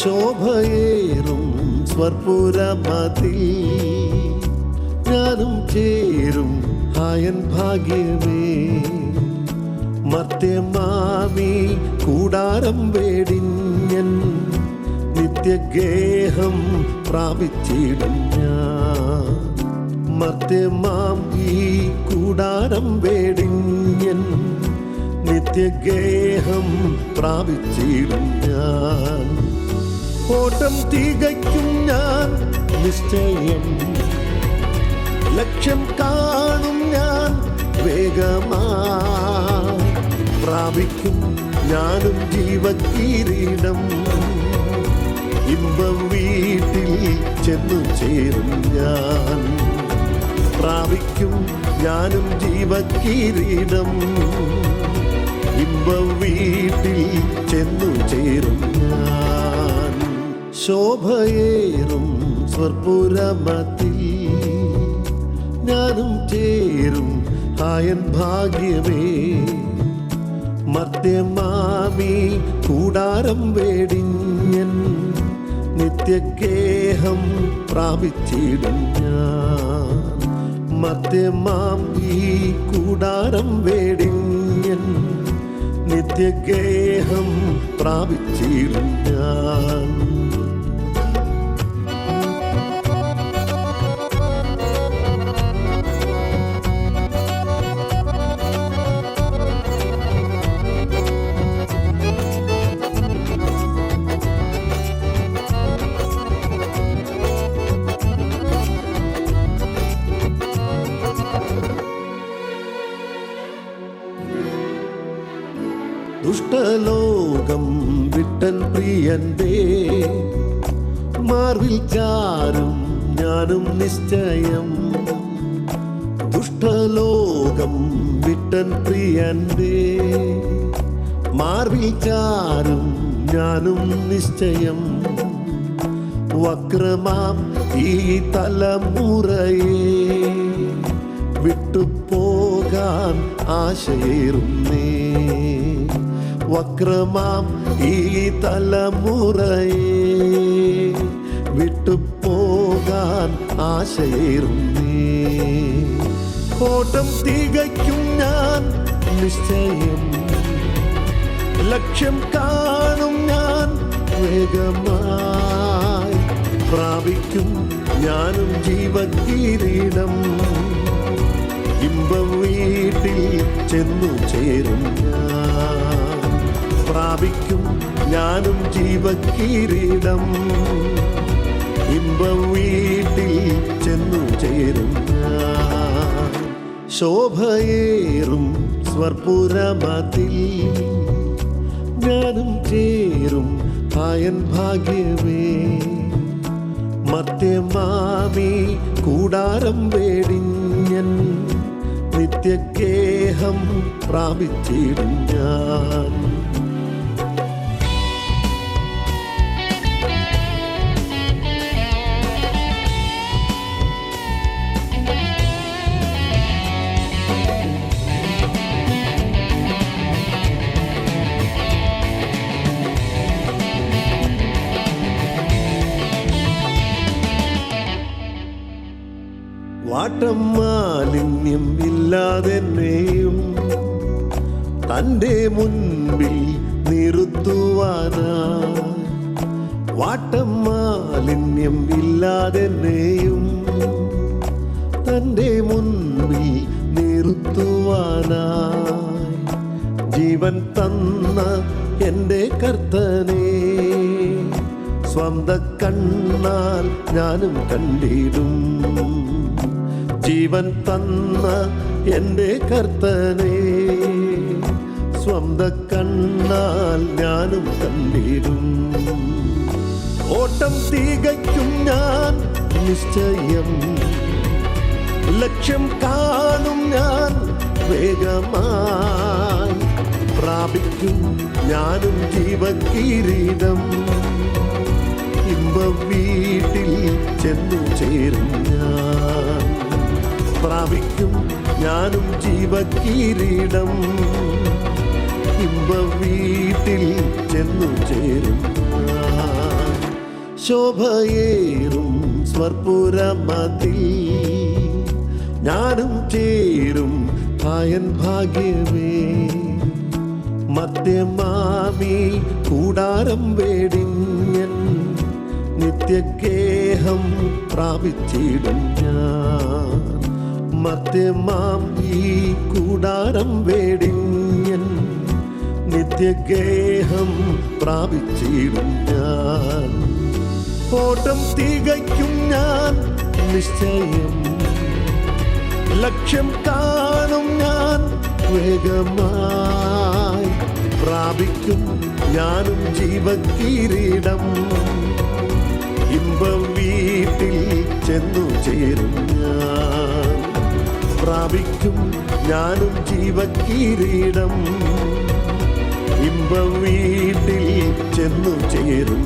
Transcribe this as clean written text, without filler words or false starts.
ശോഭയേറും സ്വർപ്പുരമതിൽ ഞാനും ചേരും ഹായൻ ഭാഗ്യമേ. മർത്യമാമി കൂടാരം വേടിഞ്ഞൻ നിത്യഗേഹം പ്രാപിച്ചിടും ഞാൻ. മർത്യമാം ഈ കൂടാരം വേടിഞ്ഞൻ നിത്യഗേഹം പ്രാപിച്ചിടും ഞാൻ. ഓട്ടം തികയ്ക്കും ഞാൻ നിശ്ചയം, ലക്ഷ്യം കാണും ഞാൻ വേഗമായി. പ്രാപിക്കും ഞാനും ജീവകിരീടം, ഇമ്പം വീട്ടിൽ ചെന്നു ചേരും ഞാൻ. പ്രാപിക്കും ഞാനും ജീവകിരീടം, ഇമ്പം വീട്ടിൽ ചെന്നു ചേരും ഞാൻ. ശോഭയേറും സ്വർപ്പുരമതിൽ ഞാനും ചേരും ഹായൻ ഭാഗ്യമേ. മർത്യമാമി കൂടാരം വേടിഞ്ഞൻ നിത്യഗേഹം പ്രാപിച്ചിടും ഞാൻ. മർത്യമാം ഈ കൂടാരം വേടിഞ്ഞൻ നിത്യഗേഹം പ്രാപിച്ചിടും ഞാൻ. ദുഷ്ടലോകം വിട്ടൻ പ്രിയന്റെ മാർവിൽ ചാരും ഞാനും നിശ്ചയം. ദുഷ്ടലോകം വിട്ടൻ പ്രിയന്റെ മാർവിൽ ചാരും ഞാനും നിശ്ചയം. വക്രമാം ഈ തലമുറയെ വിട്ടുപോകാൻ ആശയേറുന്നേ. വക്രമാം ഈ തലമുറയെ വിട്ടുപോകാൻ ആശയേറുന്നേ. ഓട്ടം തികയ്ക്കും ഞാൻ നിശ്ചയം, ലക്ഷ്യം കാണും ഞാൻ വേഗമായി. പ്രാപിക്കും ഞാനും ജീവകിരീടം, ഇമ്പം വീട്ടിൽ ചെന്നു ചേരും ഞാൻ. പ്രാപിക്കും ഞാനും ജീവകിരീടം, ഇമ്പം വീട്ടിൽ ചെന്നു ചേരും ഞാൻ. ശോഭയേറും സ്വർപ്പുരമതിൽ ഞാനും ചേരും ഹായൻ ഭാഗ്യമേ. മർത്യമാമി കൂടാരം വേടിഞ്ഞൻ നിത്യഗേഹം പ്രാപിച്ചിടും ഞാൻ. വാട്ടം മാലിന്യം ഇല്ലാതെന്നെയും തൻ്റെ മുൻപിൽ നിർത്തുവാനായി. വാട്ടം മാലിന്യം ഇല്ലാതെന്നെയും തൻ്റെ മുൻപിൽ നിർത്തുവാനായി. ജീവൻ തന്ന എൻ്റെ കർത്തനെ സ്വന്തം കണ്ണാൽ ഞാനും കണ്ടിടും. ജീവൻ തന്ന എൻ്റെ കർത്തനെ സ്വന്തം കണ്ണാൽ ഞാനും കണ്ടിടും. ഓട്ടം തികയ്ക്കും ഞാൻ നിശ്ചയം, ലക്ഷ്യം കാണും ഞാൻ വേഗമായി. പ്രാപിക്കും ഞാനും ജീവകിരീടം, ഇമ്പം വീട്ടിൽ ചെന്നു ചേരും ഞാൻ. പ്രാപിക്കും ഞാനും ജീവകിരീടം, ഇമ്പം വീട്ടിൽ ചെന്നു ചേരും ഞാൻ. ശോഭയേറും സ്വർപ്പുരമതിൽ ഞാനും ചേരും ഭായൻ ഭാഗ്യമേ. മധ്യമാമി കൂടാരം വേടിഞ്ഞൻ നിത്യഗേഹം പ്രാപിച്ചിടും ഞാൻ. മധ്യമാം ഈ കൂടാരം വേടിഞ്ഞൻ നിത്യഗേഹം പ്രാപിച്ചിടും ഞാൻ. ഓട്ടം തികയ്ക്കും ഞാൻ നിശ്ചയം, ലക്ഷ്യം കാണും ഞാൻ വേഗമായി. പ്രാപിക്കും ഞാനും ജീവകിരീടം, ഇമ്പം വീട്ടിൽ ചെന്നു ചേരും ഞാൻ. പ്രാപിക്കും ഞാനും ജീവകിരീടം, ഇമ്പം വീട്ടിൽ ചെന്നു ചേരും